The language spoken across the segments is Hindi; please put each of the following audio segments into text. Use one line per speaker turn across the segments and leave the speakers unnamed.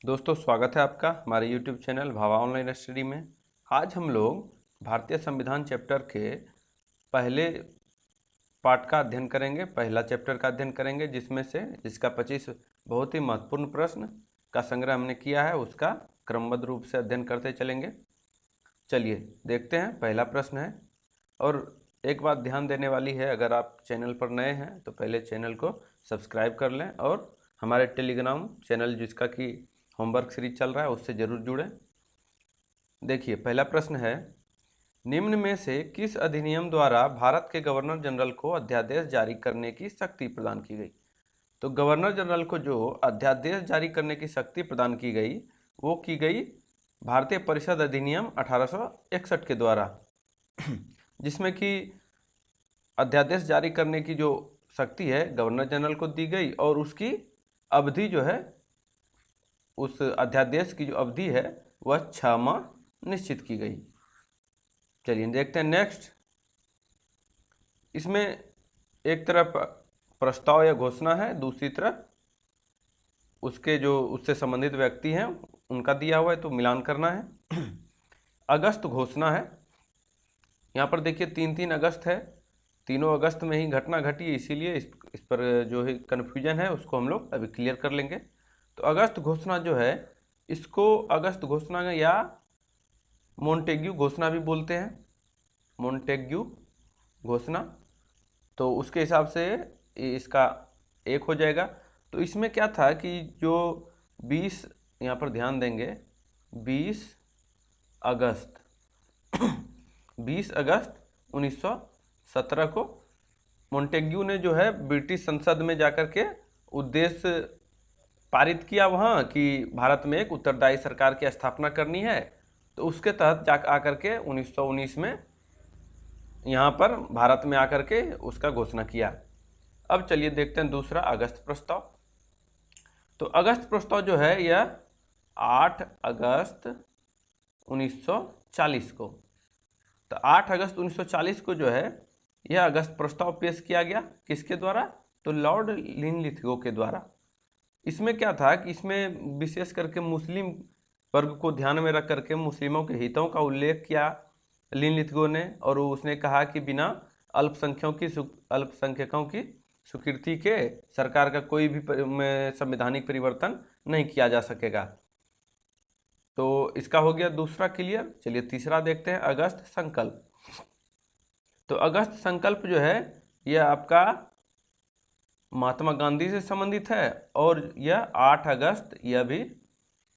दोस्तों, स्वागत है आपका हमारे YouTube चैनल भावा ऑनलाइन स्टडी में। आज हम लोग भारतीय संविधान चैप्टर के पहले पार्ट का अध्ययन करेंगे, पहला चैप्टर का अध्ययन करेंगे, जिसका 25 बहुत ही महत्वपूर्ण प्रश्न का संग्रह हमने किया है, उसका क्रमबद्ध रूप से अध्ययन करते चलेंगे। चलिए देखते हैं। पहला प्रश्न है, और एक बात ध्यान देने वाली है, अगर आप चैनल पर नए हैं तो पहले चैनल को सब्सक्राइब कर लें और हमारे टेलीग्राम चैनल जिसका कि होमवर्क सीरीज चल रहा है उससे ज़रूर जुड़ें। देखिए, पहला प्रश्न है, निम्न में से किस अधिनियम द्वारा भारत के गवर्नर जनरल को अध्यादेश जारी करने की शक्ति प्रदान की गई? तो गवर्नर जनरल को जो अध्यादेश जारी करने की शक्ति प्रदान की गई वो की गई भारतीय परिषद अधिनियम 1861 के द्वारा, जिसमें कि अध्यादेश जारी करने की जो शक्ति है गवर्नर जनरल को दी गई और उसकी अवधि जो है, उस अध्यादेश की जो अवधि है वह 6 माह निश्चित की गई। चलिए देखते हैं नेक्स्ट। इसमें एक तरफ प्रस्ताव या घोषणा है, दूसरी तरफ उसके जो उससे संबंधित व्यक्ति हैं उनका दिया हुआ है, तो मिलान करना है। अगस्त घोषणा है, यहाँ पर देखिए 3 अगस्त है, तीनों अगस्त में ही घटना घटी है, इसीलिए इस पर जो है कन्फ्यूजन है उसको हम लोग अभी क्लियर कर लेंगे। तो अगस्त घोषणा जो है, इसको अगस्त घोषणा या मोंटेग्यू घोषणा भी बोलते हैं, मोंटेग्यू घोषणा। तो उसके हिसाब से इसका एक हो जाएगा। तो इसमें क्या था कि जो 20, यहाँ पर ध्यान देंगे, 20 अगस्त 20 अगस्त 1917 को मोंटेग्यू ने जो है ब्रिटिश संसद में जाकर के उद्देश्य पारित किया वहाँ कि भारत में एक उत्तरदायी सरकार की स्थापना करनी है। तो उसके तहत जा आकर के 1919 में यहाँ पर भारत में आकर के उसका घोषणा किया। अब चलिए देखते हैं दूसरा, अगस्त प्रस्ताव। तो अगस्त प्रस्ताव जो है यह 8 अगस्त 1940 को, तो 8 अगस्त 1940 को जो है यह अगस्त प्रस्ताव पेश किया गया। किसके द्वारा? तो लॉर्ड लिनलिथगो के द्वारा। इसमें क्या था कि इसमें विशेष करके मुस्लिम वर्ग को ध्यान में रख करके मुस्लिमों के हितों का उल्लेख किया लिनलिथगो ने, और उसने कहा कि बिना अल्पसंख्यकों की स्वीकृति के सरकार का कोई भी संवैधानिक परिवर्तन नहीं किया जा सकेगा। तो इसका हो गया दूसरा क्लियर। चलिए तीसरा देखते हैं, अगस्त संकल्प। तो अगस्त संकल्प जो है यह आपका महात्मा गांधी से संबंधित है, और यह 8 अगस्त, यह भी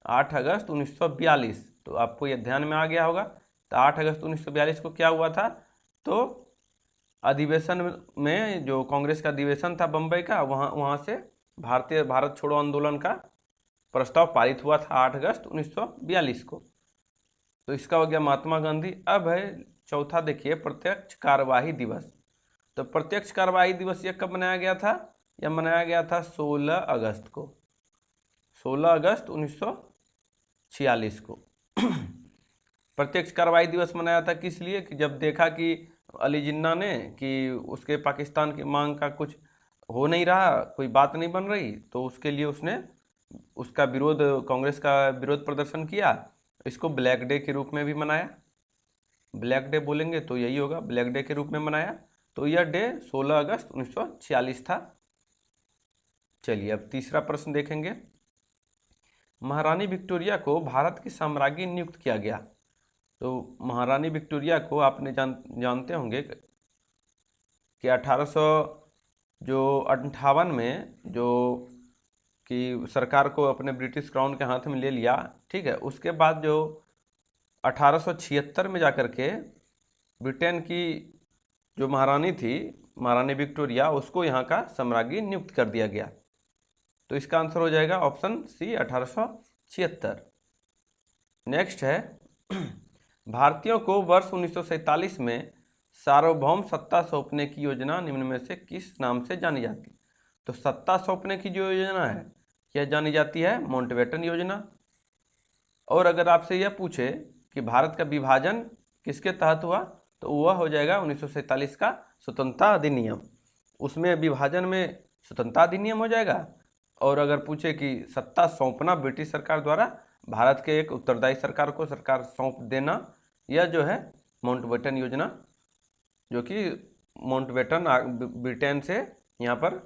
8 अगस्त 1942। तो आपको यह ध्यान में आ गया होगा। तो 8 अगस्त 1942 को क्या हुआ था? तो अधिवेशन में, जो कांग्रेस का अधिवेशन था बम्बई का, वहाँ से भारत छोड़ो आंदोलन का प्रस्ताव पारित हुआ था 8 अगस्त 1942 को। तो इसका हो गया महात्मा गांधी। अब है चौथा, देखिए प्रत्यक्ष कार्यवाही दिवस। तो प्रत्यक्ष कार्यवाही दिवस यह कब मनाया गया था? यह मनाया गया था 16 अगस्त को, 16 अगस्त 1946 को। प्रत्यक्ष कार्रवाई दिवस मनाया था किस लिए? कि जब देखा कि अली जिन्ना ने कि उसके पाकिस्तान की मांग का कुछ हो नहीं रहा, कोई बात नहीं बन रही, तो उसके लिए उसने उसका विरोध, कांग्रेस का विरोध प्रदर्शन किया। इसको ब्लैक डे के रूप में भी मनाया। ब्लैक डे बोलेंगे तो यही होगा, ब्लैक डे के रूप में मनाया। तो यह डे 16 अगस्त 1946 था। चलिए अब तीसरा प्रश्न देखेंगे। महारानी विक्टोरिया को भारत की साम्राज्ञी नियुक्त किया गया। तो महारानी विक्टोरिया को आपने जानते होंगे कि 1858 में जो कि सरकार को अपने ब्रिटिश क्राउन के हाथ में ले लिया, ठीक है। उसके बाद जो 1876 में जाकर के ब्रिटेन की जो महारानी थी, महारानी विक्टोरिया, उसको यहाँ का सम्राज्ञी नियुक्त कर दिया गया। तो इसका आंसर हो जाएगा ऑप्शन सी, 1876। नेक्स्ट है, भारतीयों को वर्ष 1947 में सार्वभौम सत्ता सौंपने की योजना निम्न में से किस नाम से जानी जाती है? तो सत्ता सौंपने की जो योजना है यह जानी जाती है माउंटबेटन योजना। और अगर आपसे यह पूछे कि भारत का विभाजन किसके तहत हुआ, तो वह हो जाएगा 1947 का स्वतंत्रता अधिनियम। उसमें विभाजन में स्वतंत्रता अधिनियम हो जाएगा, और अगर पूछे कि सत्ता सौंपना ब्रिटिश सरकार द्वारा भारत के एक उत्तरदायी सरकार को सरकार सौंप देना, यह जो है माउंटबेटन योजना, जो कि माउंटबेटन ब्रिटेन से यहाँ पर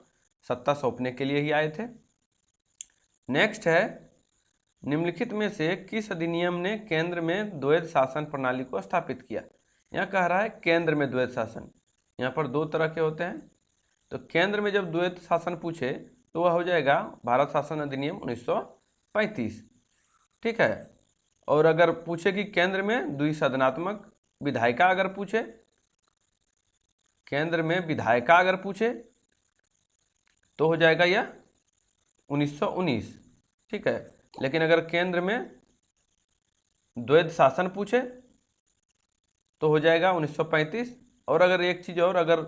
सत्ता सौंपने के लिए ही आए थे। नेक्स्ट है, निम्नलिखित में से किस अधिनियम ने केंद्र में द्वैध शासन प्रणाली को स्थापित किया? यहाँ कह रहा है केंद्र में द्वैध शासन। यहाँ पर दो तरह के होते हैं, तो केंद्र में जब द्वैध शासन पूछे तो वह हो जाएगा भारत शासन अधिनियम 1935, ठीक है। और अगर पूछे कि केंद्र में द्विसदनात्मक विधायिका अगर पूछे, केंद्र में विधायिका अगर पूछे तो हो जाएगा यह 1919, ठीक है। लेकिन अगर केंद्र में द्वैध शासन पूछे तो हो जाएगा 1935। और अगर एक चीज और, अगर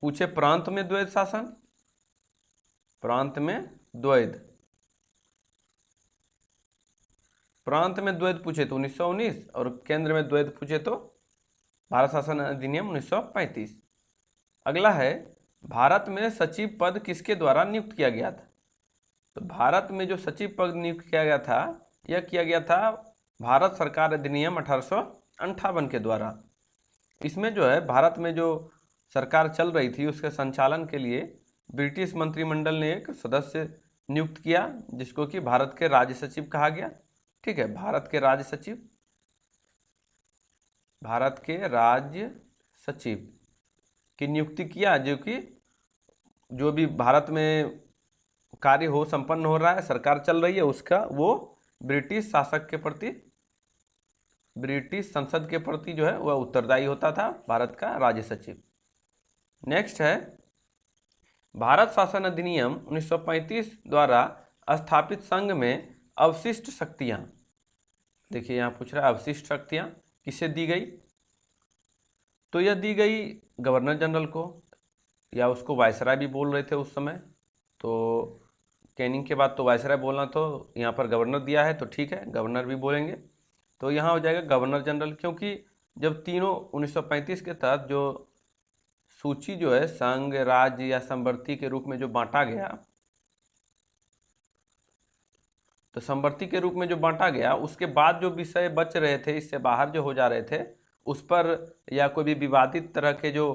पूछे प्रांत में द्वैध शासन, प्रांत में द्वैध, प्रांत में द्वैध पूछे तो 1919 और केंद्र में द्वैध पूछे तो भारत शासन अधिनियम 1935। अगला है, भारत में सचिव पद किसके द्वारा नियुक्त किया गया था? तो भारत में जो सचिव पद नियुक्त किया गया था, यह किया गया था भारत सरकार अधिनियम 1858 के द्वारा। इसमें जो है भारत में जो सरकार चल रही थी उसके संचालन के लिए ब्रिटिश मंत्रिमंडल ने एक सदस्य नियुक्त किया, जिसको कि भारत के राज्य सचिव कहा गया, ठीक है। भारत के राज्य सचिव, भारत के राज्य सचिव की नियुक्ति किया, जो कि जो भी भारत में कार्य हो संपन्न हो रहा है, सरकार चल रही है, उसका वो ब्रिटिश शासक के प्रति, ब्रिटिश संसद के प्रति जो है वह उत्तरदायी होता था, भारत का राज्य सचिव। नेक्स्ट है, भारत शासन अधिनियम 1935 द्वारा स्थापित संघ में अवशिष्ट शक्तियां, देखिए यहाँ पूछ रहा है अवशिष्ट शक्तियां किसे दी गई? तो यह दी गई गवर्नर जनरल को, या उसको वायसराय भी बोल रहे थे उस समय, तो कैनिंग के बाद तो वायसराय बोलना, तो यहाँ पर गवर्नर दिया है तो ठीक है, गवर्नर भी बोलेंगे। तो यहाँ हो जाएगा गवर्नर जनरल, क्योंकि जब तीनों 1935 के तहत जो सूची जो है संघ, राज्य या संवर्ती के रूप में जो बांटा गया, तो संवर्ती के रूप में जो बांटा गया, उसके बाद जो विषय बच रहे थे, इससे बाहर जो हो जा रहे थे, उस पर या कोई भी विवादित तरह के जो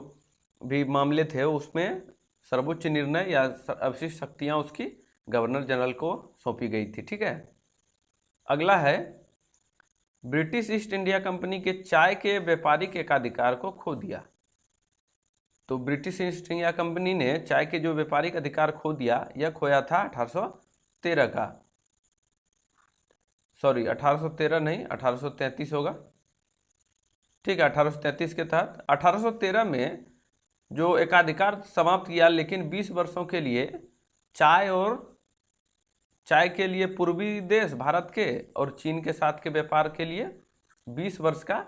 भी मामले थे, उसमें सर्वोच्च निर्णय या अवशिष्ट शक्तियां उसकी गवर्नर जनरल को सौंपी गई थी, ठीक है। अगला है, ब्रिटिश ईस्ट इंडिया कंपनी के चाय के व्यापारिक एकाधिकार को खो दिया। तो ब्रिटिश ईस्ट इंडिया कंपनी ने चाय के जो व्यापारिक अधिकार खो दिया, यह खोया था 1813 का, सॉरी 1813 नहीं, 1833 होगा, ठीक है। 1833 के तहत 1813 में जो एकाधिकार समाप्त किया, लेकिन 20 वर्षों के लिए चाय और चाय के लिए पूर्वी देश भारत के और चीन के साथ के व्यापार के लिए 20 वर्ष का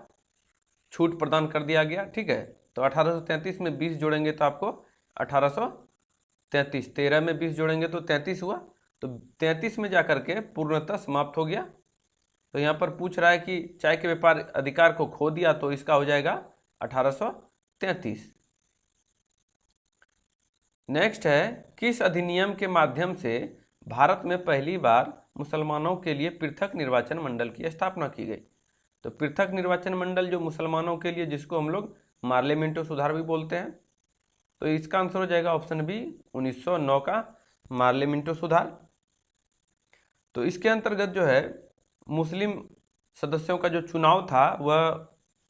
छूट प्रदान कर दिया गया, ठीक है। तो 1833 में 20 जोड़ेंगे तो आपको 1833, 13 में 20 जोड़ेंगे तो 33 हुआ, तो 33 में जाकर के पूर्णतः समाप्त हो गया। तो यहाँ पर पूछ रहा है कि चाय के व्यापार अधिकार को खो दिया, तो इसका हो जाएगा 1833। नेक्स्ट है, किस अधिनियम के माध्यम से भारत में पहली बार मुसलमानों के लिए पृथक निर्वाचन मंडल की स्थापना की गई? तो पृथक निर्वाचन मंडल जो मुसलमानों के लिए, जिसको हम लोग मार्लियामेंटो सुधार भी बोलते हैं, तो इसका आंसर हो जाएगा ऑप्शन बी 1909 का मार्लियामेंटो सुधार। तो इसके अंतर्गत जो है मुस्लिम सदस्यों का जो चुनाव था वह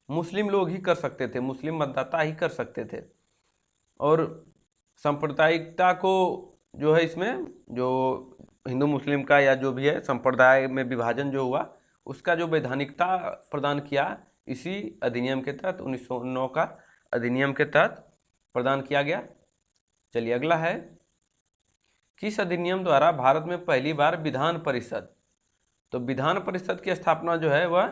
मुस्लिम लोग ही कर सकते थे, मुस्लिम मतदाता ही कर सकते थे, और सांप्रदायिकता को जो है इसमें जो हिंदू मुस्लिम का या जो भी है संप्रदाय में विभाजन जो हुआ, उसका जो वैधानिकता प्रदान किया इसी अधिनियम के तहत, 1909 का अधिनियम के तहत प्रदान किया गया। चलिए अगला है, किस अधिनियम द्वारा भारत में पहली बार विधान परिषद, तो विधान परिषद की स्थापना जो है वह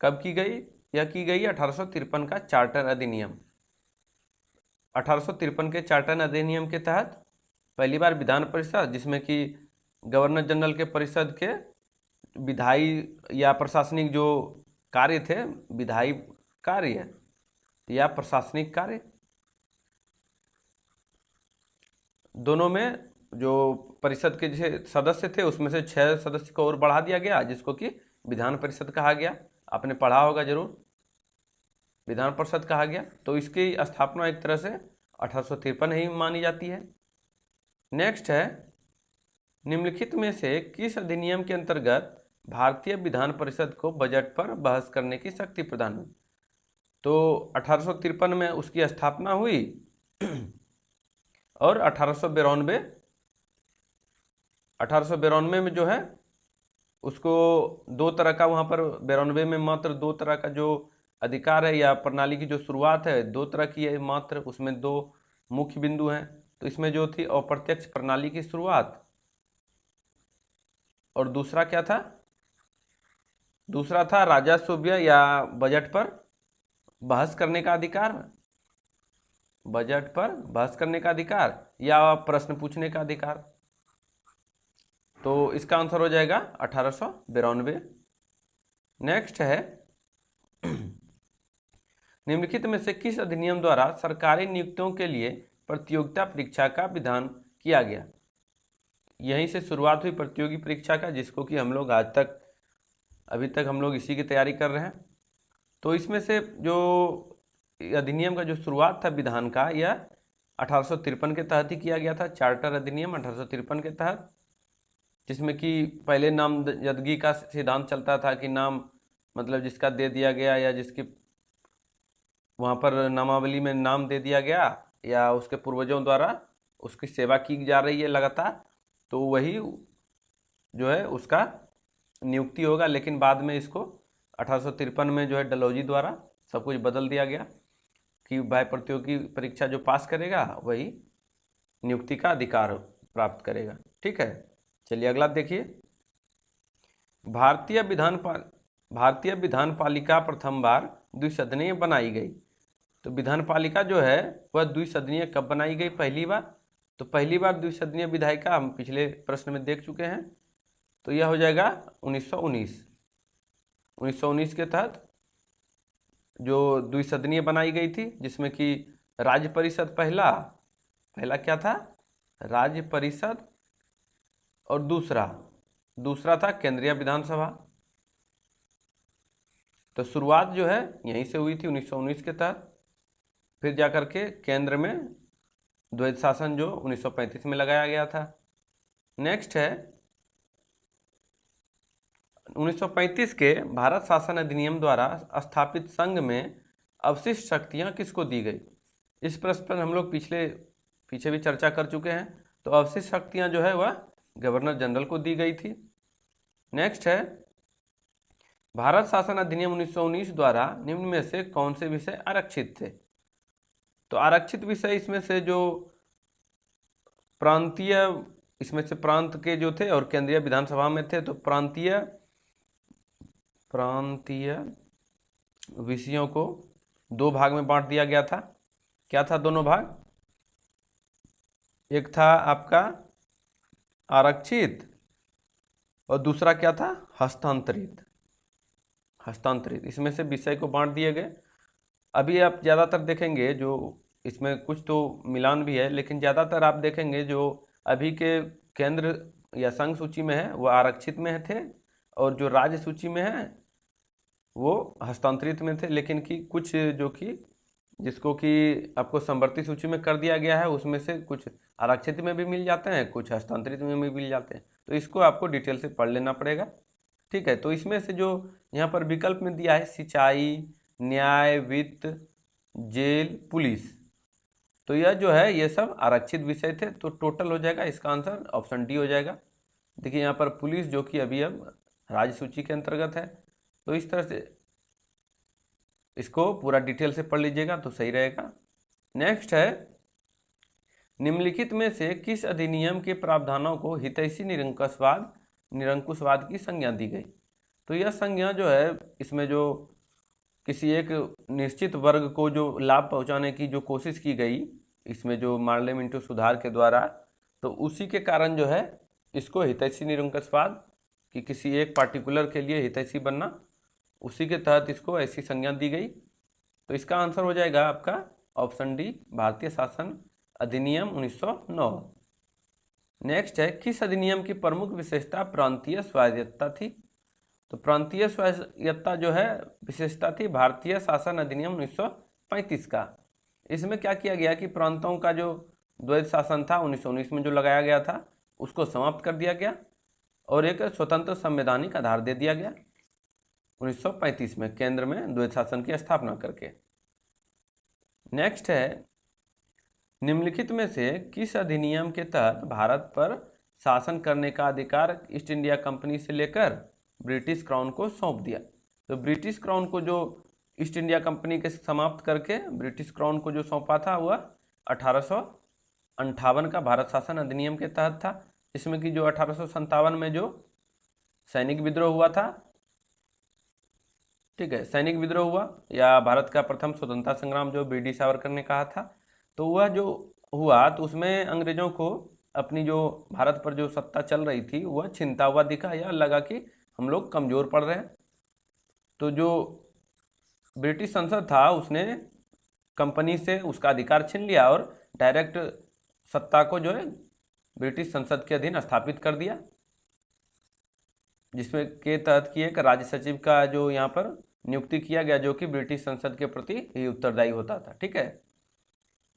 कब की गई? यह की गई 1853 का चार्टर अधिनियम। 1853 के चार्टर अधिनियम के तहत पहली बार विधान परिषद, जिसमें कि गवर्नर जनरल के परिषद के विधायी या प्रशासनिक जो कार्य थे, विधायी कार्य या प्रशासनिक कार्य, दोनों में जो परिषद के जैसे सदस्य थे उसमें से 6 सदस्य को और बढ़ा दिया गया, जिसको कि विधान परिषद कहा गया। आपने पढ़ा होगा जरूर, विधान परिषद कहा गया। तो इसकी स्थापना एक तरह से 1853 ही मानी जाती है। नेक्स्ट है, निम्नलिखित में से किस अधिनियम के अंतर्गत भारतीय विधान परिषद को बजट पर बहस करने की शक्ति प्रदान हुई? तो 1853 में उसकी स्थापना हुई और 1892 में जो है उसको दो तरह का, वहाँ पर 92 में मात्र 2 तरह का जो अधिकार है या प्रणाली की जो शुरुआत है 2 तरह की है मात्र, उसमें 2 मुख्य बिंदु हैं। तो इसमें जो थी अप्रत्यक्ष प्रणाली की शुरुआत, और दूसरा क्या था, दूसरा था राजस्व व्यय या बजट पर बहस करने का अधिकार, बजट पर बहस करने का अधिकार या प्रश्न पूछने का अधिकार। तो इसका आंसर हो जाएगा 1892। नेक्स्ट है, निम्नलिखित में से किस अधिनियम द्वारा सरकारी नियुक्तियों के लिए प्रतियोगिता परीक्षा का विधान किया गया? यहीं से शुरुआत हुई प्रतियोगी परीक्षा का, जिसको कि हम लोग आज तक, अभी तक हम लोग इसी की तैयारी कर रहे हैं। तो इसमें से जो अधिनियम का जो शुरुआत था विधान का, यह 1853 के तहत ही किया गया था, चार्टर अधिनियम 1853 के तहत, जिसमें कि पहले नामजदगी का सिद्धांत चलता था कि नाम मतलब जिसका दे दिया गया या जिसकी वहाँ पर नामावली में नाम दे दिया गया या उसके पूर्वजों द्वारा उसकी सेवा की जा रही है लगातार, तो वही जो है उसका नियुक्ति होगा। लेकिन बाद में इसको 1853 में जो है डलहौजी द्वारा सब कुछ बदल दिया गया कि भाई प्रतियोगी परीक्षा जो पास करेगा वही नियुक्ति का अधिकार प्राप्त करेगा। ठीक है, चलिए अगला देखिए। भारतीय विधान पालिका प्रथम बार द्विसदनीय बनाई गई। तो विधान पालिका जो है वह द्विसदनीय कब बनाई गई? पहली बार। तो पहली बार द्विसदनीय विधायिका हम पिछले प्रश्न में देख चुके हैं, तो यह हो जाएगा 1919 के तहत जो द्विसदनीय बनाई गई थी, जिसमें कि राज्य परिषद पहला क्या था? राज्य परिषद, और दूसरा था केंद्रीय विधानसभा। तो शुरुआत जो है यहीं से हुई थी 1919 के तहत, फिर जाकर के केंद्र में द्वैध शासन जो 1935 में लगाया गया था। नेक्स्ट है, 1935 के भारत शासन अधिनियम द्वारा स्थापित संघ में अवशिष्ट शक्तियां किसको दी गई? इस प्रश्न पर हम लोग पीछे भी चर्चा कर चुके हैं। तो अवशिष्ट शक्तियां जो है वह गवर्नर जनरल को दी गई थी। नेक्स्ट है, भारत शासन अधिनियम 1919 द्वारा निम्न में से कौन से विषय आरक्षित थे? तो आरक्षित विषय इसमें से जो प्रांतीय, इसमें से प्रांत के जो थे और केंद्रीय विधानसभा में थे, तो प्रांतीय विषयों को 2 भाग में बांट दिया गया था। क्या था दोनों भाग? एक था आपका आरक्षित और दूसरा क्या था? हस्तांतरित। इसमें से विषय को बांट दिए गए। अभी आप ज़्यादातर देखेंगे जो इसमें कुछ तो मिलान भी है, लेकिन ज़्यादातर आप देखेंगे जो अभी के केंद्र या संघ सूची में है वो आरक्षित में थे, और जो राज्य सूची में है वो हस्तांतरित में थे। लेकिन कि कुछ जो कि जिसको कि आपको संवर्ती सूची में कर दिया गया है, उसमें से कुछ आरक्षित में भी मिल जाते हैं, कुछ हस्तांतरित में भी मिल जाते हैं। तो इसको आपको डिटेल से पढ़ लेना पड़ेगा। ठीक है, तो इसमें से जो यहाँ पर विकल्प में दिया है सिंचाई, न्याय, वित्त, जेल, पुलिस, तो यह जो है ये सब आरक्षित विषय थे। तो टोटल हो जाएगा, इसका आंसर ऑप्शन डी हो जाएगा। देखिए यहाँ पर पुलिस जो कि अभी अब राज्य सूची के अंतर्गत है, तो इस तरह से इसको पूरा डिटेल से पढ़ लीजिएगा तो सही रहेगा। नेक्स्ट है, निम्नलिखित में से किस अधिनियम के प्रावधानों को हितैषी निरंकुशवाद की संज्ञा दी गई? तो यह संज्ञा जो है, इसमें जो किसी एक निश्चित वर्ग को जो लाभ पहुंचाने की जो कोशिश की गई, इसमें जो मार्ले मिंटो सुधार के द्वारा, तो उसी के कारण जो है इसको हितैषी निरंकुशवाद कि किसी एक पार्टिकुलर के लिए हितैषी बनना, उसी के तहत इसको ऐसी संज्ञा दी गई। तो इसका आंसर हो जाएगा आपका ऑप्शन डी, भारतीय शासन अधिनियम 1909। नेक्स्ट है, किस अधिनियम की प्रमुख विशेषता प्रांतीय स्वायत्तता थी? तो प्रांतीय स्वायत्तता जो है विशेषता थी भारतीय शासन अधिनियम 1935 का। इसमें क्या किया गया कि प्रांतों का जो द्वैध शासन था 1919 में जो लगाया गया था उसको समाप्त कर दिया गया और एक स्वतंत्र संवैधानिक आधार दे दिया गया 1935 में, केंद्र में द्वैध शासन की स्थापना करके। नेक्स्ट है, निम्नलिखित में से किस अधिनियम के तहत भारत पर शासन करने का अधिकार ईस्ट इंडिया कंपनी से लेकर ब्रिटिश क्राउन को सौंप दिया? तो ब्रिटिश क्राउन को जो ईस्ट इंडिया कंपनी के समाप्त करके ब्रिटिश क्राउन को जो सौंपा था वह 1858 का भारत शासन अधिनियम के तहत था। इसमें कि जो 1857 में जो सैनिक विद्रोह हुआ था, ठीक है, सैनिक विद्रोह हुआ या भारत का प्रथम स्वतंत्रता संग्राम जो बी डी सावरकर ने कहा था, तो वह जो हुआ तो उसमें अंग्रेजों को अपनी जो भारत पर जो सत्ता चल रही थी वह छिनता हुआ दिखा या लगा कि हम लोग कमज़ोर पड़ रहे हैं। तो जो ब्रिटिश संसद था उसने कंपनी से उसका अधिकार छीन लिया और डायरेक्ट सत्ता को जो है ब्रिटिश संसद के अधीन स्थापित कर दिया, जिसमें के तहत कि एक राज्य सचिव का जो यहाँ पर नियुक्ति किया गया जो कि ब्रिटिश संसद के प्रति ही उत्तरदायी होता था। ठीक है,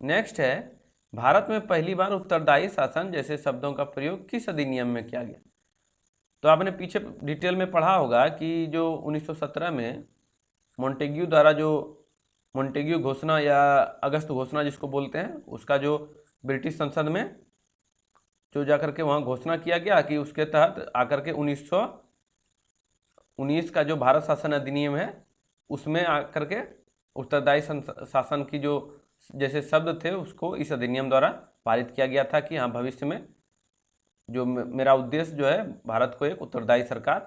नेक्स्ट है, भारत में पहली बार उत्तरदायी शासन जैसे शब्दों का प्रयोग किस अधिनियम में किया गया? तो आपने पीछे डिटेल में पढ़ा होगा कि जो 1917 में मॉन्टेग्यू द्वारा जो मॉन्टेग्यू घोषणा या अगस्त घोषणा जिसको बोलते हैं, उसका जो ब्रिटिश संसद में जो जाकर के वहाँ घोषणा किया गया कि उसके तहत आकर के 1919 का जो भारत शासन अधिनियम है उसमें आकर के उत्तरदायी शासन की जो जैसे शब्द थे उसको इस अधिनियम द्वारा पारित किया गया था कि हाँ भविष्य में जो मेरा उद्देश्य जो है भारत को एक उत्तरदायी सरकार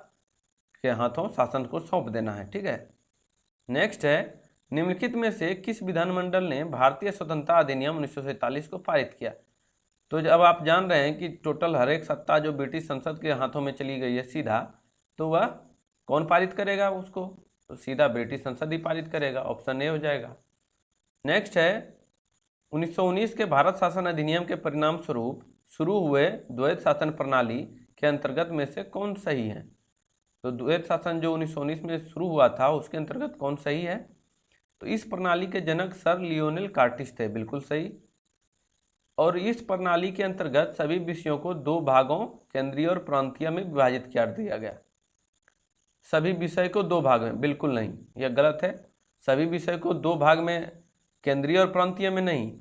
के हाथों शासन को सौंप देना है। ठीक है, नेक्स्ट है, निम्नलिखित में से किस विधानमंडल ने भारतीय स्वतंत्रता अधिनियम 1947 को पारित किया? तो जब आप जान रहे हैं कि टोटल हर एक सत्ता जो ब्रिटिश संसद के हाथों में चली गई है सीधा, तो वह कौन पारित करेगा उसको? तो सीधा ब्रिटिश संसद ही पारित करेगा, ऑप्शन ए हो जाएगा। नेक्स्ट है, 1919 के भारत शासन अधिनियम के परिणाम स्वरूप शुरू हुए द्वैध शासन प्रणाली के अंतर्गत में से कौन सही है? तो द्वैध शासन जो 1919 में शुरू हुआ था उसके अंतर्गत कौन सही है? तो इस प्रणाली के जनक सर लियोनेल कार्टिस थे, बिल्कुल सही। और इस प्रणाली के अंतर्गत सभी विषयों को दो भागों केंद्रीय और प्रांतीय में विभाजित कर दिया गया। सभी विषय को दो भाग में, बिल्कुल नहीं, यह गलत है। सभी विषय को दो भाग में, केंद्रीय और प्रांतीय में नहीं,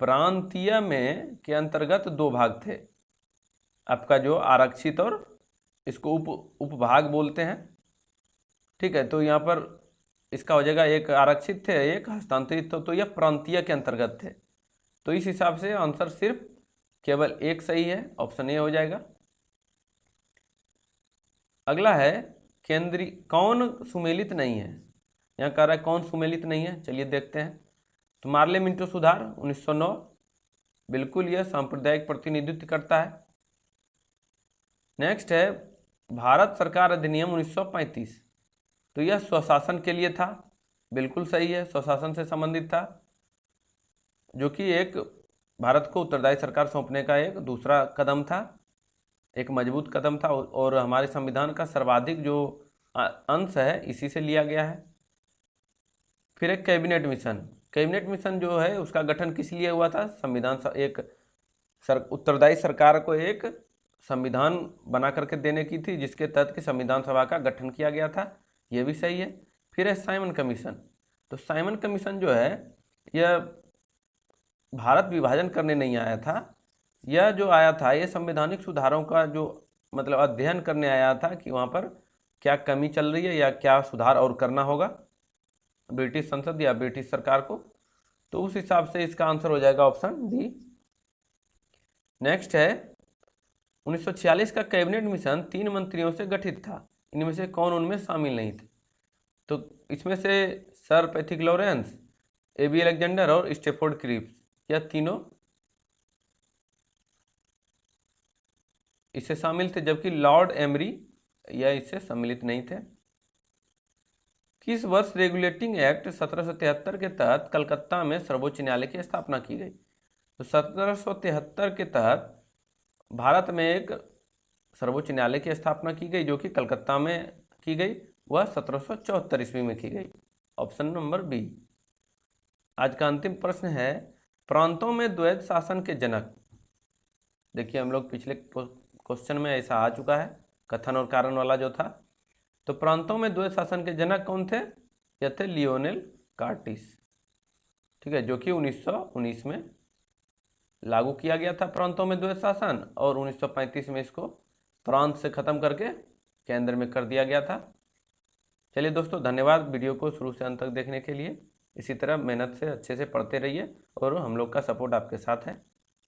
प्रांतीय में के अंतर्गत दो भाग थे आपका जो आरक्षित और इसको उपभाग बोलते हैं। ठीक है, तो यहाँ पर इसका हो जाएगा एक आरक्षित थे एक हस्तांतरित तो यह प्रांतीय के अंतर्गत थे। तो इस हिसाब से आंसर सिर्फ केवल एक सही है, ऑप्शन ए हो जाएगा। अगला है, केंद्रीय कौन सुमेलित नहीं है? यहाँ कह रहा है कौन सुमेलित नहीं है, चलिए देखते हैं। तो मार्ले मिंटो सुधार 1909, बिल्कुल यह सांप्रदायिक प्रतिनिधित्व करता है। नेक्स्ट है, भारत सरकार अधिनियम 1935, तो यह स्वशासन के लिए था, बिल्कुल सही है, स्वशासन से संबंधित था, जो कि एक भारत को उत्तरदायी सरकार सौंपने का एक दूसरा कदम था, एक मजबूत कदम था और हमारे संविधान का सर्वाधिक जो अंश है इसी से लिया गया है। फिर एक कैबिनेट मिशन, कैबिनेट मिशन जो है उसका गठन किस लिए हुआ था? संविधान एक उत्तरदायी सरकार को एक संविधान बना करके देने की थी, जिसके तहत कि संविधान सभा का गठन किया गया था, यह भी सही है। फिर है साइमन कमीशन, तो साइमन कमीशन जो है यह भारत विभाजन करने नहीं आया था, यह जो आया था ये संवैधानिक सुधारों का जो मतलब अध्ययन करने आया था कि वहाँ पर क्या कमी चल रही है या क्या सुधार और करना होगा ब्रिटिश संसद या ब्रिटिश सरकार को। तो उस हिसाब से इसका आंसर हो जाएगा ऑप्शन डी। नेक्स्ट है, 1946 का कैबिनेट मिशन 3 मंत्रियों से गठित था, इनमें से कौन उनमें शामिल नहीं थे? तो इसमें से sir Pethick Lawrence, A B. Alexander और स्टेफोर्ड क्रिप्स, यह तीनों इससे शामिल थे, जबकि लॉर्ड एमरी यह इससे सम्मिलित नहीं थे। किस वर्ष रेगुलेटिंग एक्ट 1773 के तहत कलकत्ता में सर्वोच्च न्यायालय की स्थापना की गई? तो 1773 के तहत भारत में एक सर्वोच्च न्यायालय की स्थापना की गई जो कि कलकत्ता में की गई, वह 1774 ईस्वी में की गई। Option number B. आज का अंतिम प्रश्न है, प्रांतों में द्वैध शासन के जनक। देखिए हम लोग पिछले क्वेश्चन में ऐसा आ चुका है, कथन और कारण वाला जो था। तो प्रांतों में द्वैध शासन के जनक कौन थे? ये थे लियोनेल कार्टिस, ठीक है, जो कि 1919 में लागू किया गया था प्रांतों में द्वैध शासन, और 1935 में इसको प्रांत से खत्म करके केंद्र में कर दिया गया था। चलिए दोस्तों, धन्यवाद वीडियो को शुरू से अंत तक देखने के लिए। इसी तरह मेहनत से अच्छे से पढ़ते रहिए और हम लोग का सपोर्ट आपके साथ है।